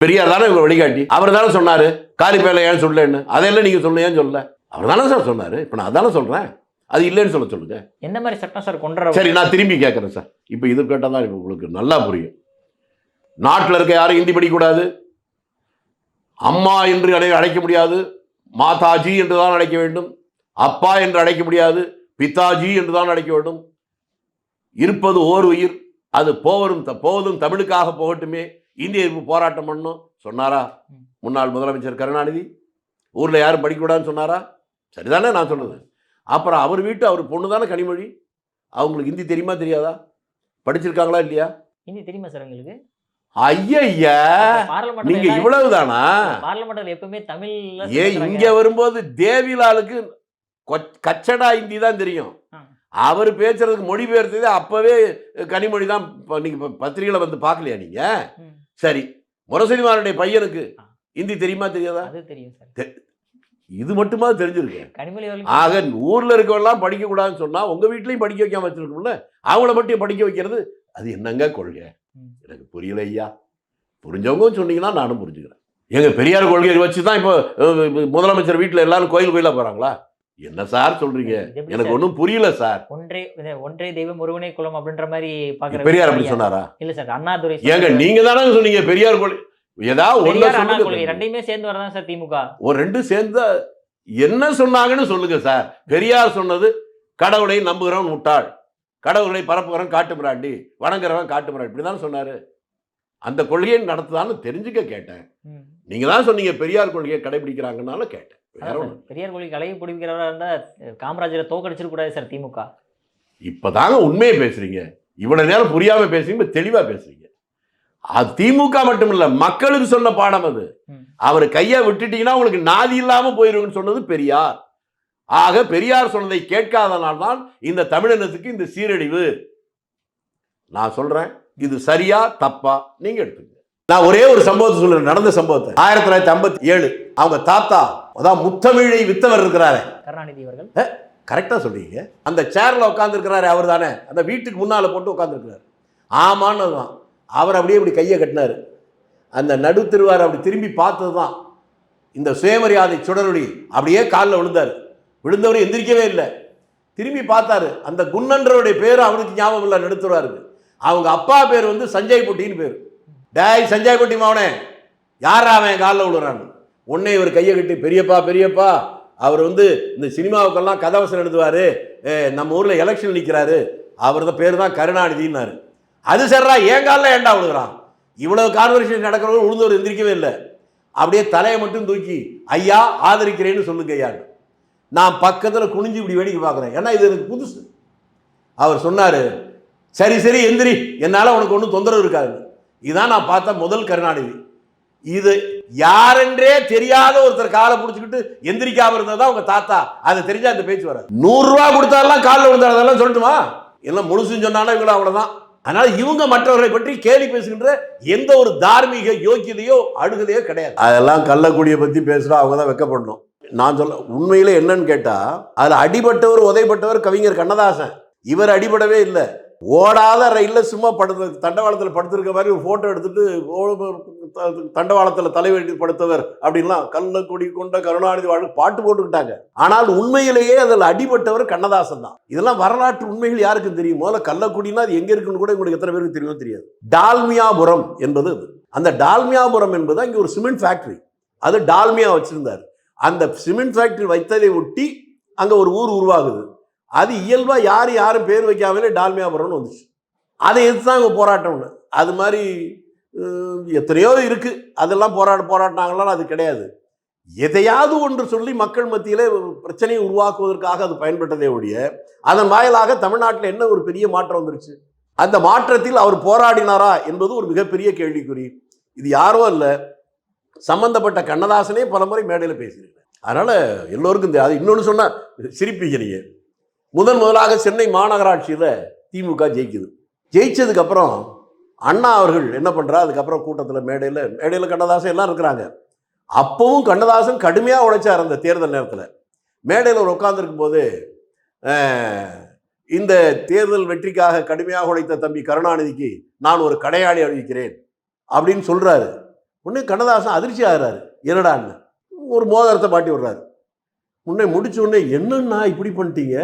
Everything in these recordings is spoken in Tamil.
பெரியார் தானே இவங்க வழிகாட்டி. அவர் தானே சொன்னாரு காலிப்பேல ஏன் சொல்லலன்னு. அதெல்லாம் நீங்க சொல்ல ஏன் சொல்லல? அவர் தானே சார் சொன்னாரு. இப்ப நான் அதானே சொல்றேன். அது இல்லைன்னு சொல்லுங்க. என்ன மாதிரி சட்டம் சார் கொண்டு? சரி, நான் திரும்பி கேட்கறேன் சார். இப்ப இது கேட்டால் தான் உங்களுக்கு நல்லா புரியும். நாட்டில் இருக்க யாரும் ஹிந்தி படிக்கக்கூடாது, அம்மா என்று அழைக்க முடியாது, மாதாஜி என்று தான் அழைக்க வேண்டும், அப்பா என்று அழைக்க முடியாது, பிதாஜி என்று தான் அழைக்க வேண்டும். இருப்பது ஓர் உயிர், அது போவதும் தமிழுக்காக போகட்டுமே, இந்திய எதிர்ப்பு போராட்டம் பண்ணும் சொன்னாரா முன்னாள் முதலமைச்சர் கருணாநிதி? ஊர்ல யாரும் படிக்கக்கூடாதுன்னு சொன்னாரா? சரிதானே நான் சொல்றது? அப்புறம் அவர் வீட்டு அவர் பொண்ணு தானே கனிமொழி. அவங்களுக்கு ஹிந்தி தெரியுமா தெரியாதா? படிச்சிருக்காங்களா இல்லையா? ஹிந்தி தெரியுமா சார் உங்களுக்கு? ஐயா, நீங்க இவ்வளவுதானா? பார்லிமெண்ட்ல எப்பவுமே தமிழ்ல இங்க வரும்போது தேவிலாலுக்கு கச்சடா ஹிந்தி தான் தெரியும். அவர் பேசுறதுக்கு மொழிபெயர்த்தது அப்பவே கனிமொழி தான். நீங்க பத்திரிகையில வந்து பார்க்கலையா நீங்க? சரி, முரசொலிமாரனுடைய பையனுக்கு ஹிந்தி தெரியுமா தெரியாதா? அது தெரியும் சார். இது மட்டுமா தெரிஞ்சிருக்கு? ஆக ஊர்ல இருக்கவெல்லாம் படிக்க கூடாதுன்னு சொன்னா உங்க வீட்லயும் படிக்க வைக்காம வச்சிருக்கோம்ல, அவங்கள மட்டும் படிக்க வைக்கிறது அது என்னங்க கொள்கை? எனக்கு புரியல ஐயா. புரிஞ்சவங்க சொன்னீங்கன்னா நானும் புரிஞ்சுக்கிறேன். எங்க பெரியார் கொள்கையை வச்சுதான் இப்போ முதலமைச்சர் வீட்டுல எல்லாரும் கோயிலா போறாங்களா? என்ன சார் சொல்றீங்க? எனக்கு ஒன்றும் புரியல சார். ஒன்றே தெய்வம் ஒருவனே குலம் அப்படின்ற மாதிரி பாக்குற பெரியார் அப்படி சொன்னாரா? இல்ல சார், அண்ணாதுரை. ஏங்க நீங்க தானே சொன்னீங்க பெரியார் கொள்கை. ஏதாவது ஒண்ணு ரெண்டையுமே சேர்ந்து வரதான் சார் திமுக. ஒரு ரெண்டு சேர்ந்து என்ன சொன்னாங்கன்னு சொல்லுங்க சார். பெரியார் சொன்னது கடவுளை நம்புகிறவன் முட்டாள், கடவுளை பரப்புகிறவன் காட்டு மிராண்டி, வணங்குறவன் காட்டு மிராண்டி, இப்படிதான் சொன்னாரு. அந்த கொள்கையை நடத்துதான்னு தெரிஞ்சுக்க கேட்டேன். நீங்க தான் சொன்னீங்க பெரியார் கொள்கையை கடைபிடிக்கிறாங்கன்னால கேட்டேன். பெரியார் கொள்கை கடைபிடிக்கிறவரா இருந்தா காமராஜரை தோக்கடிச்சிட கூடாது சார் திமுக. இப்பதாங்க உண்மையை பேசுறீங்க. இவ்வளவு நேரம் புரியாம பேசுறீங்க, தெளிவா பேசுறீங்க. அது திமுக மட்டும் இல்ல, மக்களுக்கு சொன்ன பாடம் அது. அவர் கையை விட்டுட்டீங்கன்னா உங்களுக்கு நாதி இல்லாம போயிருக்குன்னு சொன்னது பெரியார். ஆக பெரியார் சொன்னதை கேட்காதனால்தான் இந்த தமிழினத்துக்கு இந்த சீரழிவு. நான் சொல்றேன், இது சரியா தப்பா நீங்க எடுத்துங்க. நான் ஒரே ஒரு சம்பவத்தை சொல்றேன், நடந்த சம்பவத்தை. 1957 அவங்க தாத்தா, அதான் முத்தமிழை வித்தவர் இருக்கிறாரு கருணாநிதி அவர்கள். கரெக்டா சொல்றீங்க. அந்த சேர்ல உட்கார்ந்து இருக்கிறாரு அவர் தானே, அந்த வீட்டுக்கு முன்னால போட்டு உட்கார்ந்து இருக்கிறாரு. ஆமான்னு தான் அவர் அப்படியே இப்படி கையை கட்டினாரு. அந்த நடு திருவார் அப்படி திரும்பி பார்த்தது தான் இந்த சுயமரியாதை சுடரொளி. அப்படியே காலில் விழுந்தார். விழுந்தவர் எந்திரிக்கவே இல்லை, திரும்பி பார்த்தாரு. அந்த குன்னன்றவருடைய பேர் அவனுக்கு ஞாபகம் இல்லை, நடுத்துருவாருக்கு. அவங்க அப்பா பேர் வந்து சஞ்சய் பொட்டின்னு பேர். டேய் சஞ்சய் பொட்டி மாவனே, யாரா அவன் காலில் விழுறான்னு. உடனே இவர் கையை கட்டி, பெரியப்பா பெரியப்பா, அவர் வந்து இந்த சினிமாவுக்கெல்லாம் கதாவசனம் எழுதுவார், நம்ம ஊரில் எலெக்ஷன் நிற்கிறாரு, அவர் தான் பேர் தான் கருணாநிதினாரு. அது சரிடா, ஏன் காலில் ஏண்டா விழுகிறான்? இவ்வளவு கான்வர்சேஷன் நடக்கிறவங்க விழுந்தவர் எந்திரிக்கவே இல்லை. அப்படியே தலையை மட்டும் தூக்கி, ஐயா ஆதரிக்கிறேன்னு சொல்லுங்க ஐயான்னு. நான் பக்கத்தில் குனிஞ்சு இப்படி வேடிக்கை பார்க்குறேன், ஏன்னா இது எனக்கு புதுசு. அவர் சொன்னார், சரி சரி எந்திரி, என்னால் உனக்கு ஒன்றும் தொந்தரவு இருக்காது. இதுதான் நான் பார்த்த முதல் கருணாநிதி. இது யாரென்றே தெரியாத ஒருத்தர் காலை பிடிச்சிக்கிட்டு எந்திரிக்காம இருந்ததா உங்க தாத்தா. அதை தெரிஞ்சா அந்த பேச்சு வராது. 100 ரூபா கொடுத்தாலாம் காலில் விழுந்தாரு, அதெல்லாம் சொல்லட்டுமா? எல்லாம் முழுசுன்னு சொன்னாலும் இவங்களும் அவ்வளவுதான். அதனால இவங்க மற்றவர்களை பற்றி கேலி பேசுகின்ற எந்த ஒரு தார்மீக யோக்கியதையோ அழுகதையோ கிடையாது. அதெல்லாம் கள்ளக்குடியை பத்தி பேசுறா, அவங்க தான் வெக்கப்படணும். நான் சொல்ல உண்மையிலே என்னன்னு கேட்டா, அதுல அடிபட்டவர் உதைப்பட்டவர் கவிஞர் கண்ணதாசன். இவர் அடிபடவே இல்லை. ஓடாத ரயில்ல சும்மா தண்டவாளத்தில் படுத்திருக்க மாதிரி ஒரு போட்டோ எடுத்துட்டு தண்டவாளத்தில் தலைவெட்டி படுத்தவர் அப்படின்லாம் கள்ளக்குடி கொண்ட கருணாநிதி வாழ் பாட்டு போட்டுக்கிட்டாங்க. ஆனால் உண்மையிலேயே அதில் அடிபட்டவர் கண்ணதாசன் தான். இதெல்லாம் வரலாற்று உண்மைகள் யாருக்கும் தெரியும்? முதல்ல கள்ளக்குடினா அது எங்க இருக்குன்னு கூட உங்களுக்கு எத்தனை பேருக்கு தெரியும் தெரியாது. டால்மியாபுரம் என்பது அது. அந்த டால்மியாபுரம் என்பது அங்கே ஒரு சிமெண்ட் ஃபேக்டரி. அது டால்மியா வச்சிருந்தார். அந்த சிமெண்ட் ஃபேக்டரி வைத்ததை ஒட்டி அங்கே ஒரு ஊர் உருவாகுது. அது இயல்பா யாரும் பேர் வைக்காமலே டால்மியாபுரம்னு வந்துச்சு. அதை எதிர்த்து அங்கே போராட்டம்னு. அது மாதிரி எத்தனையோ இருக்கு. அதெல்லாம் போராட்டினாங்களான்னு அது கிடையாது. எதையாவது ஒன்று சொல்லி மக்கள் மத்தியிலே பிரச்சனையை உருவாக்குவதற்காக அது பயன்பட்டதே ஒழிய, அதன் வாயிலாக தமிழ்நாட்டில் என்ன ஒரு பெரிய மாற்றம் வந்துருச்சு? அந்த மாற்றத்தில் அவர் போராடினாரா என்பது ஒரு மிகப்பெரிய கேள்விக்குறி. இது யாரோ அல்ல, சம்பந்தப்பட்ட கண்ணதாசனே பலமுறை மேடையில் பேசியிருக்கார். அதனால எல்லோருக்கும் அது இன்னொன்று சொன்னா சிரிப்பீங்க நீங்க. முதலாக சென்னை மாநகராட்சியில் திமுக ஜெயிக்குது. ஜெயிச்சதுக்கு அப்புறம் அண்ணா அவர்கள் என்ன பண்றா, அதுக்கப்புறம் கூட்டத்தில் மேடையில் கண்ணதாசன் எல்லாம் இருக்கிறாங்க. அப்பவும் கண்ணதாசன் கடுமையாக உழைச்சார். அந்த தேர்தல் நேரத்தில் மேடையில் ஒரு உட்கார்ந்துருக்கும் போது, இந்த தேர்தல் வெற்றிக்காக கடுமையாக உழைத்த தம்பி கருணாநிதிக்கு நான் ஒரு கடையாளி அறிவிக்கிறேன் அப்படின்னு சொல்றாரு. உடனே கண்ணதாசன் அதிர்ச்சி ஆகிறாரு, என்னடான்னு ஒரு மோதிரத்தை மாட்டி விடுறாரு. உடனே முடிச்ச உடனே, என்னன்னா இப்படி பண்ணிட்டீங்க,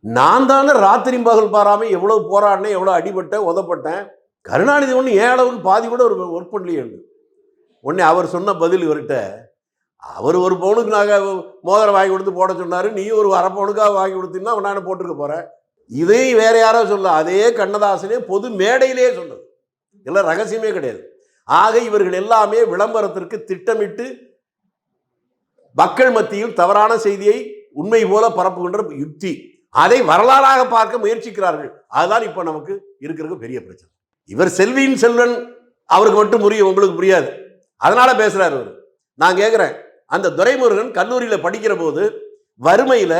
நான் தானே ராத்திரி பகல் பாராமல் எவ்வளோ போராடினேன், எவ்வளோ அடிபட்டேன், உதப்பட்டேன், கருணாநிதி ஒன்று ஏன் அளவுக்கு பாதி கூட ஒரு ஒர்க் பண்ணலையே. உடனே அவர் சொன்ன பதில் இவர்கிட்ட, அவர் ஒரு பவுனுக்கு நாங்கள் மோதிரம் வாங்கி கொடுத்து போட சொன்னார், நீ ஒரு அரை பவுனுக்காக வாங்கி கொடுத்தீங்கன்னா நான் போட்டிருக்க போகிறேன். இதையும் வேற யாரோ சொல்ல, அதே கண்ணதாசனே பொது மேடையிலேயே சொன்னது, எல்லாம் ரகசியமே கிடையாது. ஆக இவர்கள் எல்லாமே விளம்பரத்திற்கு திட்டமிட்டு மக்கள் மத்தியில் தவறான செய்தியை உண்மை போல பரப்புகின்ற யுக்தி, அதை வரலாறாக பார்க்க முயற்சிக்கிறார்கள். அதுதான் இப்ப நமக்கு இருக்கிறது பெரிய பிரச்சனை. இவர் செல்வியின் செல்வன் அவருக்கு மட்டும் புரியும், உங்களுக்கு புரியாது, அதனால பேசுறாரு அவர். நான் கேட்கிறேன், அந்த துரைமுருகன் கல்லூரியில் படிக்கிற போது வறுமையில,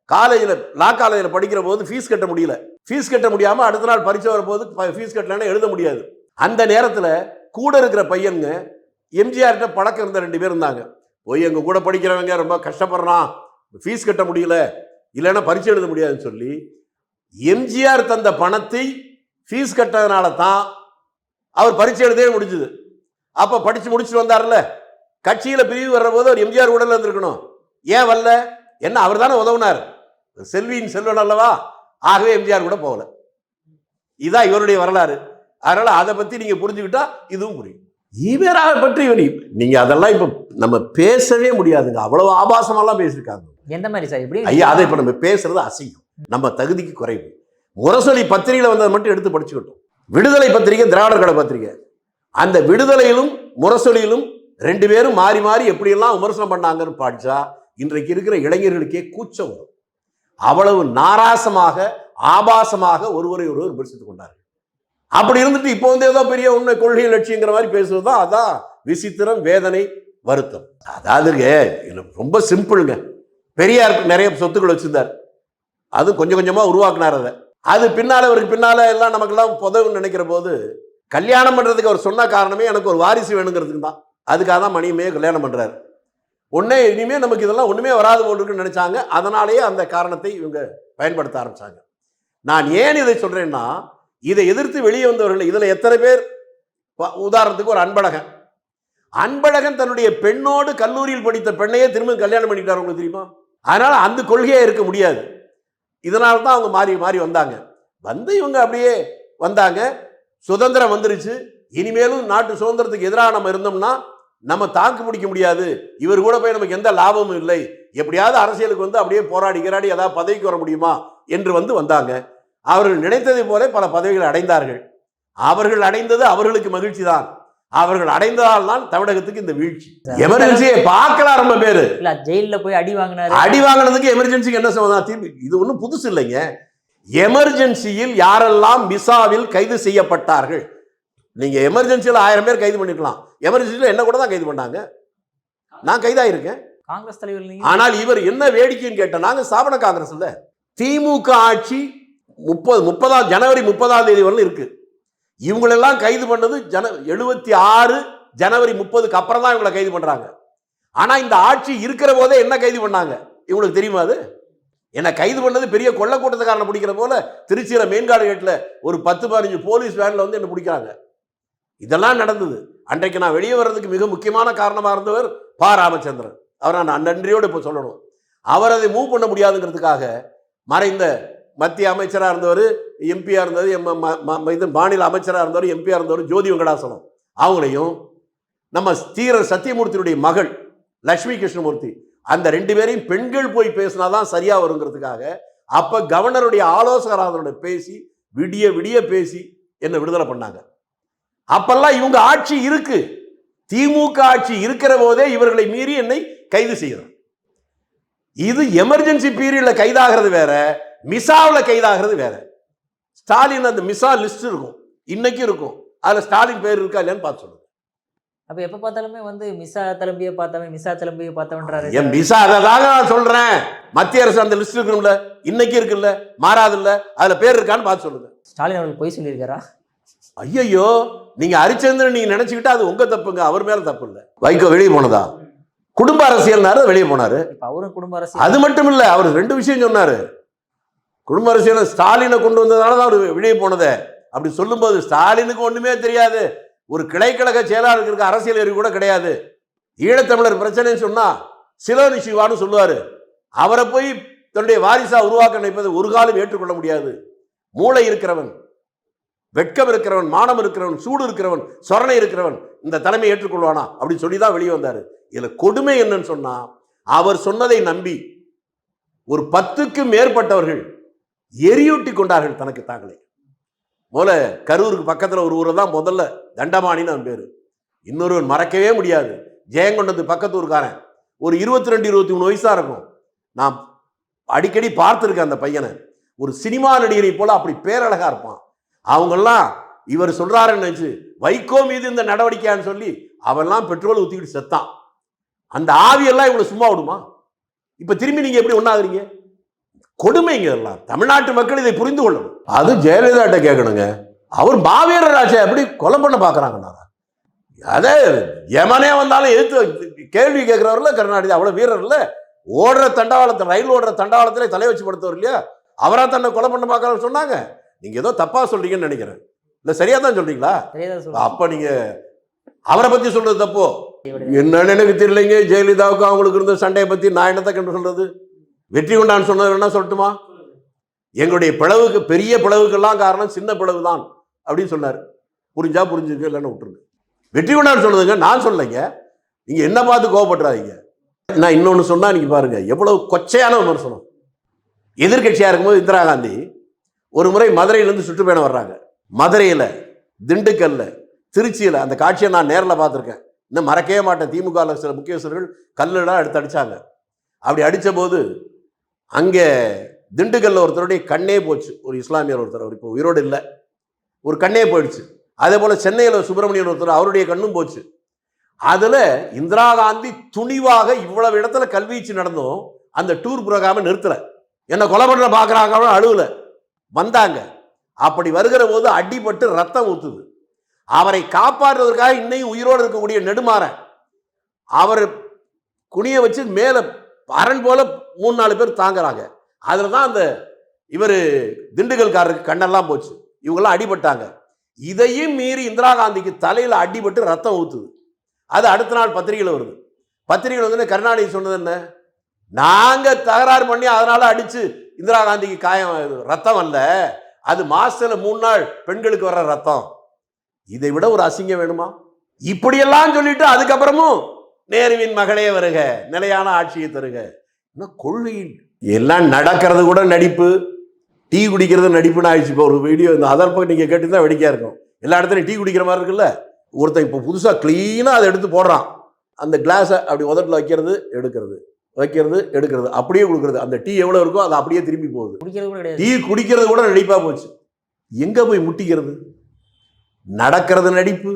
காலேஜில் லா காலேஜில் படிக்கிற போது ஃபீஸ் கட்ட முடியல, ஃபீஸ் கட்ட முடியாம அடுத்த நாள் பரீட்சை வரும்போது ஃபீஸ் கட்டலன்னா எழுத முடியாது. அந்த நேரத்தில் கூட இருக்கிற பையனுங்க எம்ஜிஆர்கிட்ட பழக்கம் இருந்த 2 பேர் இருந்தாங்க. போய் எங்க கூட படிக்கிறவங்க ரொம்ப கஷ்டப்படுறான், ஃபீஸ் கட்ட முடியல, இல்லைன்னா பரீட்சை எழுத முடியாதுன்னு சொல்லி எம்ஜிஆர் தந்த பணத்தை ஃபீஸ் கட்டதுனால தான் அவர் பரீட்சை எழுதவே முடிஞ்சது. அப்ப படிச்சு முடிச்சுட்டு வந்தார்ல, கட்சியில பிரிவு வர்ற போது அவர் எம்ஜிஆர் உடல் இருந்திருக்கணும், ஏன் வரல? என்ன அவர் தானே உதவுனார், செல்வியின் செல்வன் அல்லவா, ஆகவே எம்ஜிஆர் கூட போகல. இதுதான் இவருடைய வரலாறு. அதனால அதை பத்தி நீங்க புரிஞ்சுக்கிட்டா இதுவும் புரியும். இவராக பற்றி நீங்க அதெல்லாம் இப்ப நம்ம பேசவே முடியாதுங்க, அவ்வளவு ஆபாசமெல்லாம் பேசியிருக்காங்க. எந்த மாதிரி சார்? எப்படி ஐயா, அதை இப்ப நம்ம பேசுறது அசிங்கம், நம்ம தகுதிக்கு குறைவு. முரசொலி பத்திரிகையில வந்ததை மட்டும் எடுத்து படிச்சுக்கிட்டோம். விடுதலை பத்திரிகை, திராவிடர் கழக பத்திரிகை, அந்த விடுதலையிலும் முரசொலியிலும் 2 பேரும் மாறி மாறி எப்படியெல்லாம் விமர்சனம் பண்ணாங்கன்னு படிச்சா இன்றைக்கு இருக்கிற இளைஞர்களுக்கே கூச்சம் வரும். அவ்வளவு நாராசமாக ஆபாசமாக ஒருவரை ஒருவர் விமர்சித்துக் கொண்டார்கள். அப்படி இருந்துட்டு இப்போ ஏதோ பெரிய உண்மை கொள்கை லட்சியங்கிற மாதிரி பேசுவதுதான் அதான் விசித்திரம், வேதனை, வருத்தம். அதாவதுங்க ரொம்ப சிம்பிளுங்க. பெரியார் நிறைய சொத்துக்கள் வச்சிருந்தார், அது கொஞ்சம் கொஞ்சமா உருவாக்குனார். அது பின்னால அவருக்கு பின்னால எல்லாம் நமக்கெல்லாம் புதவுன்னு நினைக்கிற போது கல்யாணம் பண்றதுக்கு அவர் சொன்ன காரணமே எனக்கு ஒரு வாரிசு வேணுங்கிறதுக்கு தான். அதுக்காக தான் மணியுமே கல்யாணம் பண்றாரு. உடனே இனிமே நமக்கு இதெல்லாம் ஒண்ணுமே வராது போல் இருக்குன்னு நினைச்சாங்க. அதனாலேயே அந்த காரணத்தை இவங்க பயன்படுத்த ஆரம்பிச்சாங்க. நான் ஏன் இதை சொல்றேன்னா, இதை எதிர்த்து வெளியே வந்தவர்கள் இதுல எத்தனை பேர், உதாரணத்துக்கு ஒரு அன்பழகன் தன்னுடைய பெண்ணோடு கல்லூரியில் படித்த பெண்ணையே திரும்ப கல்யாணம் பண்ணிட்டார், உங்களுக்கு தெரியுமா? அதனால அந்த கொள்கையே இருக்க முடியாது. இதனால தான் அவங்க மாறி மாறி வந்தாங்க. இவங்க அப்படியே வந்தாங்க, சுதந்திரம் வந்துருச்சு, இனிமேலும் நாட்டு சுதந்திரத்துக்கு எதிராக நம்ம இருந்தோம்னா நம்ம தாக்கு பிடிக்க முடியாது, இவர் கூட போய் நமக்கு எந்த லாபமும் இல்லை, எப்படியாவது அரசியலுக்கு அப்படியே போராடி கிராடி ஏதாவது பதவிக்கு வர முடியுமா என்று வந்தாங்க. அவர்கள் நினைத்ததை போல பல பதவிகளை அடைந்தார்கள். அவர்கள் அடைந்தது அவர்களுக்கு மகிழ்ச்சி தான். அவர்கள் அடைந்ததால் தான் தமிழகத்துக்கு இந்த வீழ்ச்சி. எமர்ஜென்சியை பார்க்கலாம், ரொம்ப பேரு ஜெயில போய் அடி வாங்கினதுக்கு எமர்ஜென்சிக்கு என்ன சம்பந்தம்? இது ஒன்றும் புதுசு இல்லைங்க. எமர்ஜென்சியில் யாரெல்லாம் மிசாவில் கைது செய்யப்பட்டார்கள், நீங்க எமர்ஜென்சியில் 1000 பேர் கைது பண்ணிக்கலாம், எமர்ஜென்சியில் என்ன கூட தான் கைது பண்ணாங்க, நான் கைதாயிருக்கேன். காங்கிரஸ் தலைவர். ஆனால் இவர் என்ன வேடிக்கைன்னு கேட்ட, நாங்க ஸ்தாபன காங்கிரஸ் இல்ல, திமுக ஆட்சி 30 ஜனவரி 30ஆம் தேதி வரலும் இருக்கு. இவங்களெல்லாம் கைது பண்ணது 76 ஜனவரி 30க்கு அப்புறம் தான் இவங்களை கைது பண்றாங்க. ஆனா இந்த ஆட்சி இருக்கிற போதே என்ன கைது பண்ணாங்க இவங்களுக்கு தெரியுமா? அது என்ன கைது பண்ணது பெரிய கொள்ள கூட்டத்துக்காரனை பிடிக்கிற போல திருச்சியில மெயின்காடு கேட்ல ஒரு 10-15 போலீஸ் வேன்ல என்ன பிடிக்கிறாங்க. இதெல்லாம் நடந்தது. அன்றைக்கு நான் வெளியே வர்றதுக்கு மிக முக்கியமான காரணமா இருந்தவர் ப. ராமச்சந்திரன். அவரை நான் நன்றியோடு இப்ப சொல்லணும். அவர் அதை மூவ் பண்ண முடியாதுங்கிறதுக்காக மறைந்த மத்திய அமைச்சராக இருந்தவர், எம்பியா இருந்தது, மாநில அமைச்சராக இருந்தவர், எம்பியா இருந்தவர் ஜோதி வெங்கடாசலம், அவங்களையும் நம்ம தீர சத்தியமூர்த்தியுடைய மகள் லட்சுமி கிருஷ்ணமூர்த்தி, அந்த 2 பேரையும் பெண்கள் போய் பேசினாதான் சரியா வருங்கிறதுக்காக அப்ப கவர்னருடைய ஆலோசகராக பேசி விடிய விடிய பேசி என்ன விடுதலை பண்ணாங்க. அப்பெல்லாம் இவங்க ஆட்சி இருக்கு, திமுக ஆட்சி இருக்கிற போதே இவர்களை மீறி என்னை கைது செய்யணும். இது எமர்ஜென்சி பீரியட்ல கைதாகிறது வேற, மிசாவில் கைதாகிறது வேற. ஸ்டாலின் அந்த மிசா லிஸ்ட் இருக்கும், இன்னைக்கு இருக்கும், அதுல ஸ்டாலின் பேர் இருக்கா இல்லையான்னு பார்த்து சொல்லுங்க. அப்ப எப்ப பார்த்தாலுமே மிசா தலம்பியை பார்த்தவன் மிசா தலம்பியை பார்த்தவன்றாரு. மிசா அதான் நான் சொல்றேன், மத்திய அரசு அந்த லிஸ்ட் இருக்குல்ல, இன்னைக்கு இருக்குல்ல, மாறாது இல்ல, அதுல பேர் இருக்கான்னு பார்த்து சொல்லுங்க. ஸ்டாலின் அவர்கள் பொய் சொல்லியிருக்காரா? ஐயோ, நீங்க ஹரிச்சந்திரன் நீங்க நினைச்சுக்கிட்டா அது உங்க தப்புங்க, அவர் மேல தப்பு இல்ல. வைகோ வெளியே போனதா? குடும்ப அரசியல்னாரு வெளியே போனாரு. அவரும் குடும்ப அரசியல். அது மட்டும் இல்ல, அவர் 2 விஷயம் சொன்னாரு. குடும்ப அரசியல் ஸ்டாலினை கொண்டு வந்ததுனால தான் அவர் வெளியே போனதே. அப்படி சொல்லும்போது ஸ்டாலினுக்கு ஒண்ணுமே தெரியாது, ஒரு கிளைக்கழக செயலாளருக்கு அரசியல் அறிவு கூட கிடையாது. ஈழத்தமிழர் பிரச்சனைன்னு சொன்னா சிலோனி சிவான்னு சொல்லுவாரு. அவரை போய் தன்னுடைய வாரிசா உருவாக்க நினைப்பது ஒரு காலம் ஏற்றுக்கொள்ள முடியாது. மூளை இருக்கிறவன், வெட்கம் இருக்கிறவன், மானம் இருக்கிறவன், சூடு இருக்கிறவன், சொரணை இருக்கிறவன் இந்த தலைமை ஏற்றுக்கொள்வானா அப்படின்னு சொல்லி தான் வெளியே வந்தாரு. இதுல கொடுமை என்னன்னு சொன்னா, அவர் சொன்னதை நம்பி ஒரு 10க்கு மேற்பட்டவர்கள் எரியூட்டி கொண்டார்கள் தனக்கு தாங்களே. முதல்ல கரூருக்கு பக்கத்தில் ஒரு ஊரை தான் முதல்ல தண்டமானின்னு அவன் பேரு. இன்னொருவன் மறக்கவே முடியாது, ஜெயங்கொண்டது பக்கத்தூருக்காரன். ஒரு 22-23 வயசா இருக்கும். நான் அடிக்கடி பார்த்துருக்கேன் அந்த பையனை. ஒரு சினிமா நடிகரை போல அப்படி பேரழகா இருப்பான். அவங்கெல்லாம் இவர் சொல்றாருன்னு நினைச்சு வைகோ மீது இந்த நடவடிக்கையான்னு சொல்லி அவெல்லாம் பெட்ரோல் ஊத்திக்கிட்டு செத்தான். அந்த ஆவியெல்லாம் இவ்வளவு சும்மா விடுமா? இப்ப திரும்பி நீங்க எப்படி ஒண்ணாகிறீங்க? கொடுமைங்க எல்லாம். தமிழ்நாட்டு மக்கள் இதை புரிந்து கொள்ளணும். அது ஜெயலலிதா கேட்கணுங்க. அவர் மாவீரராஜை எப்படி கொலை பண்ண பாக்குறாங்க. அதே யமனே வந்தாலும் எதிர்த்து கேள்வி கேட்கிறவர்ல கருணாநிதி அவ்வளவு வீரர் இல்ல. ஓடுற தண்டவாளத்தை, ரயில் ஓடுற தண்டவாளத்திலே தலை வச்சு படுத்தவர் இல்லையா? அவரா தன்னை கொலை பண்ண பார்க்கறான்னு சொன்னாங்க. நீங்க ஏதோ தப்பா சொல்றீங்கன்னு நினைக்கிறேன். இல்ல சரியா தான் சொல்றீங்களா? அப்ப நீங்க அவரை பத்தி சொல்றது தப்போ என்னன்னு எனக்கு தெரியலைங்க. ஜெயலலிதாவுக்கு அவங்களுக்கு இருந்த சண்டையை பத்தி நான் என்னத்தை கண்டு சொல்றது? வெற்றி கொண்டான்னு சொன்னது என்ன சொல்லட்டுமா? எங்களுடைய பிளவுக்கு, பெரிய பிளவுக்கெல்லாம் காரணம் சின்ன பிளவு தான் அப்படின்னு சொன்னார். புரிஞ்சா புரிஞ்சுங்க, இல்லைன்னு விட்டுருங்க. வெற்றி கொண்டான்னு சொன்னதுங்க, நான் சொல்லலைங்க. நீங்க என்ன பார்த்து கோவப்படுறாதீங்க. நான் இன்னொன்னு சொன்னா நீங்க பாருங்க எவ்வளவு கொச்சையான விமர்சனம். எதிர்கட்சியா இருக்கும்போது இந்திரா காந்தி ஒரு முறை மதுரையிலிருந்து சுற்றுப்பயணம் வர்றாங்க. மதுரையில, திண்டுக்கல்ல, திருச்சியில அந்த காட்சியை நான் நேரில் பார்த்துருக்கேன். இன்னும் மறக்கவே மாட்டேன். திமுக சில முக்கியஸ்தர்கள் கல்லுலாம் எடுத்து அடிச்சாங்க. அப்படி அடித்த போது அங்கே திண்டுக்கல்ல ஒருத்தருடைய கண்ணே போச்சு. ஒரு இஸ்லாமியர் ஒருத்தர், அவர் இப்போ உயிரோடு இல்லை, ஒரு கண்ணே போயிடுச்சு. அதே போல சென்னையில் சுப்பிரமணியன் ஒருத்தர், அவருடைய கண்ணும் போச்சு. அதுல இந்திரா காந்தி துணிவாக இவ்வளவு இடத்துல கல்வீச்சு நடந்தும் அந்த டூர் புரோகிராம நிறுத்தல. என்ன கொலை பண்ண பாக்குறாங்க, அழுவல வந்தாங்க. அப்படி வருகிற போது அடிபட்டு ரத்தம் ஊத்துது. அவரை காப்பாற்றுவதற்காக இன்னையும் உயிரோடு இருக்கக்கூடிய நெடுமாறன் அவர் குனிய வச்சு மேல அரண் போல 3-4 பேர் தாங்குறாங்க. அதுலதான் அந்த இவர் திண்டுக்கல்காரருக்கு கண்ணெல்லாம் போச்சு. இவங்கெல்லாம் அடிபட்டாங்க. இதையும் மீறி இந்திரா காந்திக்கு தலையில அடிபட்டு ரத்தம் ஊத்துது. அது அடுத்த நாள் பத்திரிகையில் வருது. பத்திரிகையில் வந்து கருணாநிதி சொன்னது என்ன? நாங்க தகராறு பண்ணி அதனால அடிச்சு இந்திரா காந்திக்கு காயம், ரத்தம் அல்ல, அது மாசத்துல 3 நாள் பெண்களுக்கு வர்ற ரத்தம். இதை விட ஒரு அசிங்கம் வேணுமா? இப்படியெல்லாம் சொல்லிட்டு அதுக்கப்புறமும் நேருவின் மகளே வருக, நிலையான ஆட்சியை தருக. கொள்கையில் எல்லாம் நடக்கிறது கூட நடிப்பு, டீ குடிக்கிறது நடிப்புன்னு ஆயிடுச்சு. இப்போ ஒரு வீடியோ இந்த அதற்ப நீங்க கேட்டுதான் வெடிக்கா இருக்கும். எல்லா இடத்துலையும் டீ குடிக்கிற மாதிரி இருக்குல்ல. ஒருத்தன் இப்போ புதுசாக கிளீனாக அதை எடுத்து போடுறான். அந்த கிளாஸை அப்படி உதட்டில் வைக்கிறது, எடுக்கிறது, வைக்கிறது, எடுக்கிறது, அப்படியே கொடுக்குறது. அந்த டீ எவ்வளோ இருக்கோ அது அப்படியே திரும்பி போகுது. டீ குடிக்கிறது கூட நடிப்பாக போச்சு. எங்கே போய் முட்டிக்கிறது? நடக்கிறது நடிப்பு,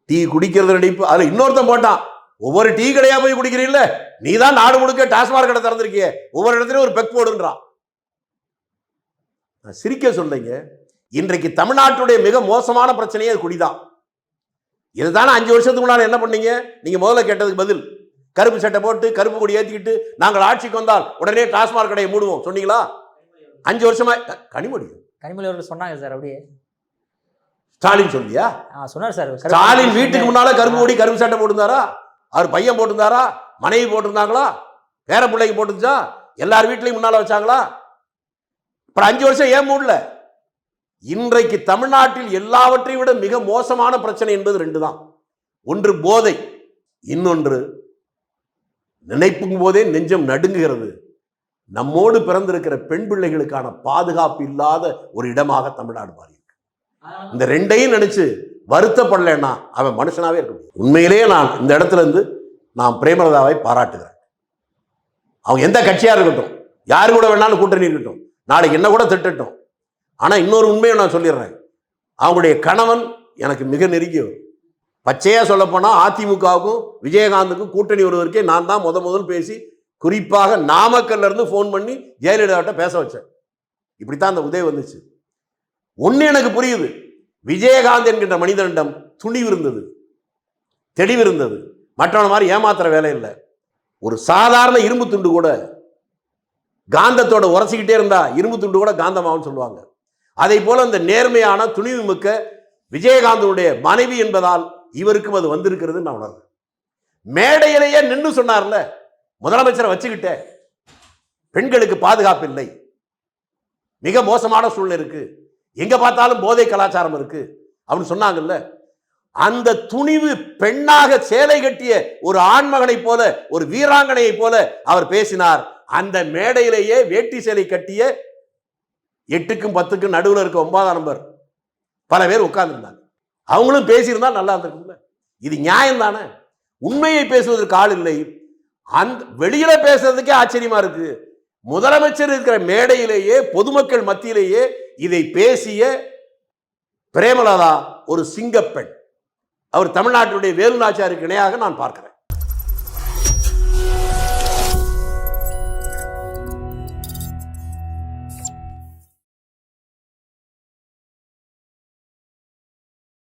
டீ குடிக்கிறது நடிப்பு. அதில் இன்னொருத்தன் போட்டான், ஒவ்வொரு டீ கடையா போய் குடிக்கிறீல்ல, நீ தான் நாடு முழுக்க டாஸ்மாக் கடை திறந்திருக்கிய, ஒவ்வொரு இடத்துலையும் ஒரு பெக் போடுன்றான். நான் சிரிக்க சொல்லைங்க. இன்றைக்கு தமிழ்நாட்டுடைய மிக மோசமான பிரச்சனையே குடிதான். இதுதானே 5 வருஷத்துக்கு முன்னாடி என்ன பண்ணீங்க? நீங்க முதல்ல கேட்டதுக்கு பதில், கருப்பு சட்டை போட்டு கருப்பு கொடி ஏற்றிக்கிட்டு நாங்கள் ஆட்சிக்கு வந்தால் உடனே டாஸ்மாக் கடையை மூடுவோம் சொன்னீங்களா? 5 வருஷமா கனிமொழி சொன்னாங்க சார். அப்படியே ஸ்டாலின் சொல்லியா? சொன்னார் சார். ஸ்டாலின் வீட்டுக்கு முன்னால கருப்பு கொடி கருப்பு சட்டை போட்டிருந்தாரா? அவர் பையன் போட்டிருந்தாரா? மனைவி போட்டிருந்தாங்களா? பேர பிள்ளைக்கு போட்டுச்சா? எல்லார் வீட்லையும் முன்னால வச்சாங்களா? அப்புறம் 5 வருஷம் ஏன் மூடல? இன்றைக்கு தமிழ்நாட்டில் எல்லாவற்றையும் விட மிக மோசமான பிரச்சனை என்பது 2 தான். ஒன்று போதை, இன்னொன்று நினைப்பும் போதே நெஞ்சம் நடுங்குகிறது. நம்மோடு பிறந்திருக்கிற பெண் பிள்ளைகளுக்கான பாதுகாப்பு இல்லாத ஒரு இடமாக தமிழ்நாடு மாறி இருக்கு. இந்த 2ஐயும் நினைச்சு வருத்தப்படலைன்னா அவன் மனுஷனாவே இருக்க முடியும். உண்மையிலேயே நான் இந்த இடத்துல இருந்து நான் பிரேமலதாவை பாராட்டுகிறேன். அவங்க எந்த கட்சியா இருக்கட்டும், யாரு கூட வேணாலும் கூட்டணி இருக்கட்டும், நாளைக்கு என்ன கூட திட்டட்டும். ஆனா இன்னொரு உண்மையை நான் சொல்லிடுறேன், அவங்களுடைய கணவன் எனக்கு மிக நெருங்கியவர். பச்சையா சொல்ல போனா அதிமுகவுக்கும் விஜயகாந்துக்கும் கூட்டணி வருவதற்கே நான் தான் முதல் பேசி, குறிப்பாக நாமக்கல்ல இருந்து போன் பண்ணி ஜெயலலிதாவிட்ட பேச வச்சேன். இப்படித்தான் அந்த உதவி வந்துச்சு. ஒண்ணு எனக்கு புரியுது, விஜயகாந்த் என்கின்ற மனிதனிடம் துணிவு இருந்தது, தெளிவு இருந்தது. மற்றவன மாதிரி ஏமாத்துற வேலை இல்லை. ஒரு சாதாரண இரும்பு துண்டு கூட காந்தத்தோட உரசிக்கிட்டே இருந்தா இரும்பு துண்டு கூட காந்தமாவும் சொல்லுவாங்க. அதை போல இந்த நேர்மையான துணிவு மிக்க விஜயகாந்தனுடைய மனைவி என்பதால் இவருக்கும் அது வந்திருக்கிறது நான் உணர்றேன். மேடையிலேயே நின்று சொன்னார்ல, முதலமைச்சரை வச்சுக்கிட்டே பெண்களுக்கு பாதுகாப்பு இல்லை, மிக மோசமான சூழ்நிலை இருக்கு, எங்க பார்த்தாலும் போதை கலாச்சாரம் இருக்கு அப்படின்னு சொன்னாங்கல்ல. அந்த துணிவு, பெண்ணாக சேலை கட்டிய ஒரு ஆண்மகனை போல, ஒரு வீராங்கனையை போல அவர் பேசினார். அந்த மேடையிலேயே வேட்டி சேலை கட்டிய 8க்கும் 10க்கும் நடுவில் இருக்க 9ஆம் நம்பர் பல பேர் உட்கார்ந்துருந்தாங்க. அவங்களும் பேசியிருந்தா நல்லா இருந்திருக்கும்ல. இது நியாயம் தானே? உண்மையை பேசுவதற்கு ஆள் இல்லை. அந்த வெளியில பேசுறதுக்கே ஆச்சரியமா இருக்கு. முதலமைச்சர் இருக்கிற மேடையிலேயே பொதுமக்கள் மத்தியிலேயே இதை பேசிய பிரேமலதா ஒரு சிங்கப்பெண். அவர் தமிழ்நாட்டுடைய வேலுநாச்சியாருக்கு இணையாக நான் பார்க்கிறேன்.